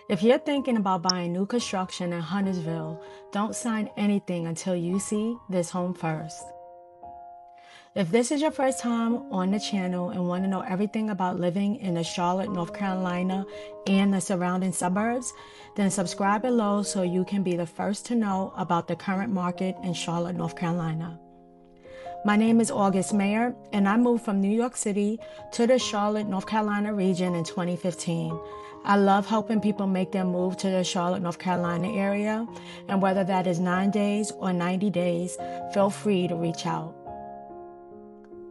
If you're thinking about buying new construction in Huntersville, don't sign anything until you see this home first. If this is your first time on the channel and want to know everything about living in the Charlotte, North Carolina and the surrounding suburbs, then subscribe below so you can be the first to know about the current market in Charlotte, North Carolina. My name is August Mayer, and I moved from New York City to the Charlotte, North Carolina region in 2015. I love helping people make their move to the Charlotte, North Carolina area, and whether that is 9 days or 90 days, feel free to reach out.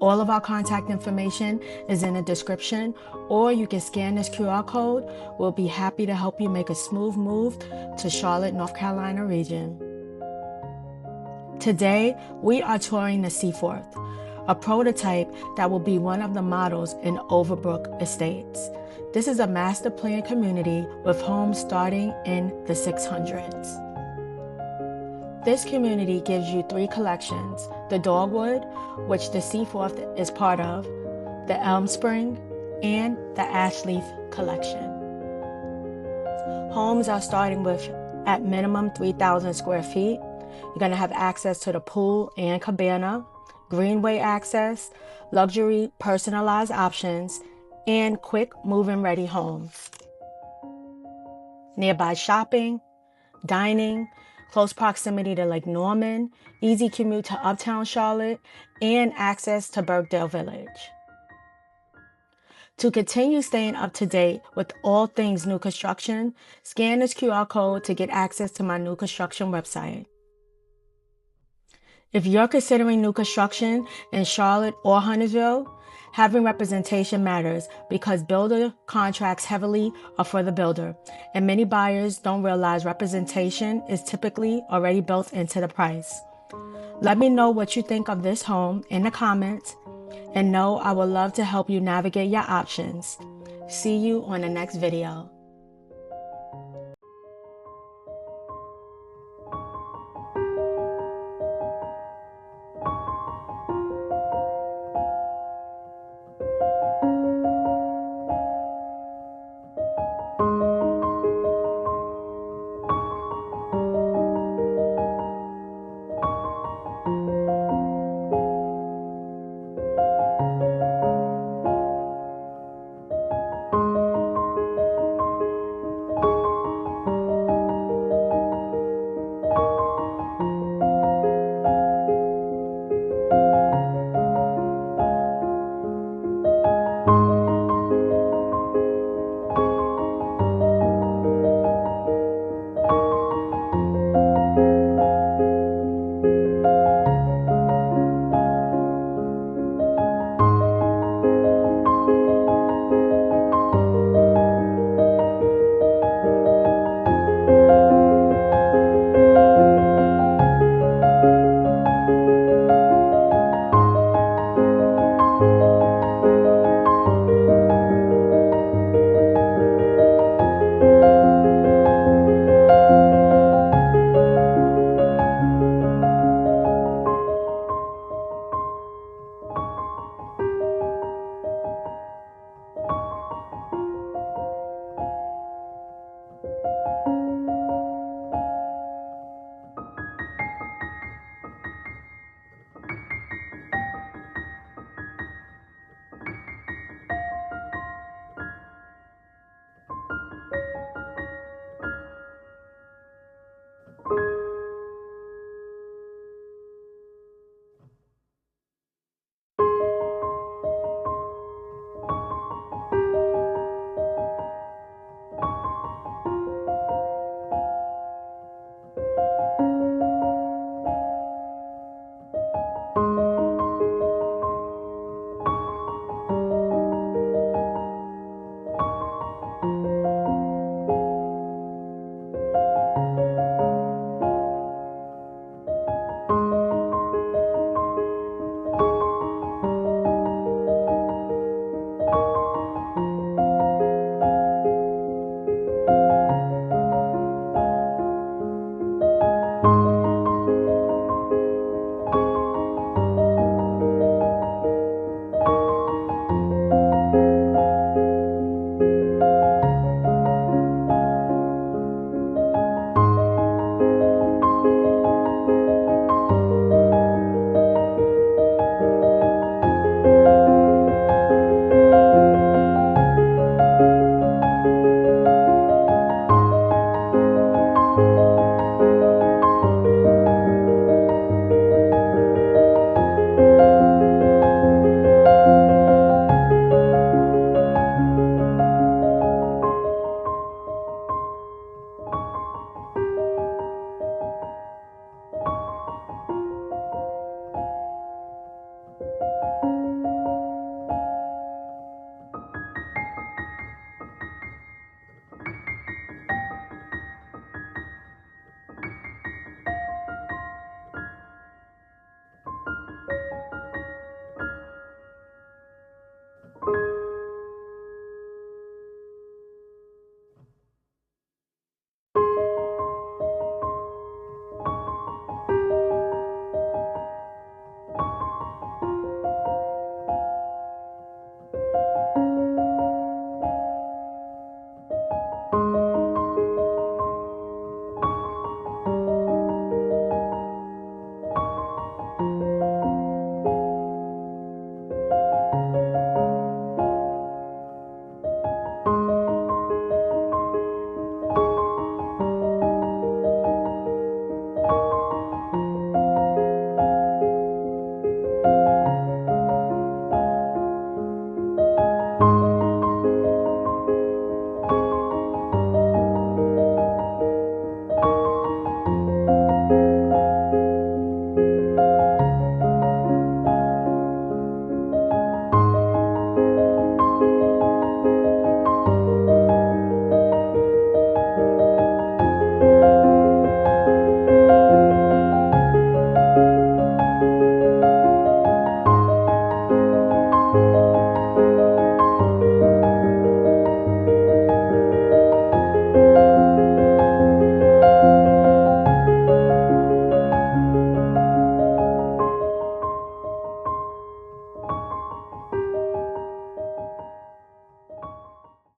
All of our contact information is in the description, or you can scan this QR code. We'll be happy to help you make a smooth move to Charlotte, North Carolina region. Today, we are touring the Seaforth, a prototype that will be one of the models in Overbrook Estates. This is a master plan community with homes starting in the 600s. This community gives you 3 collections: the Dogwood, which the Seaforth is part of, the Elm Spring, and the Ashleaf collection. Homes are starting with, at minimum, 3,000 square feet. You're going to have access to the pool and cabana, Greenway access, luxury personalized options, and quick move-in ready homes. Nearby shopping, dining, close proximity to Lake Norman, easy commute to Uptown Charlotte, and access to Birkdale Village. To continue staying up to date with all things new construction, scan this QR code to get access to my new construction website. If you're considering new construction in Charlotte or Huntersville, having representation matters because builder contracts heavily are for the builder, and many buyers don't realize representation is typically already built into the price. Let me know what you think of this home in the comments, and know I would love to help you navigate your options. See you on the next video.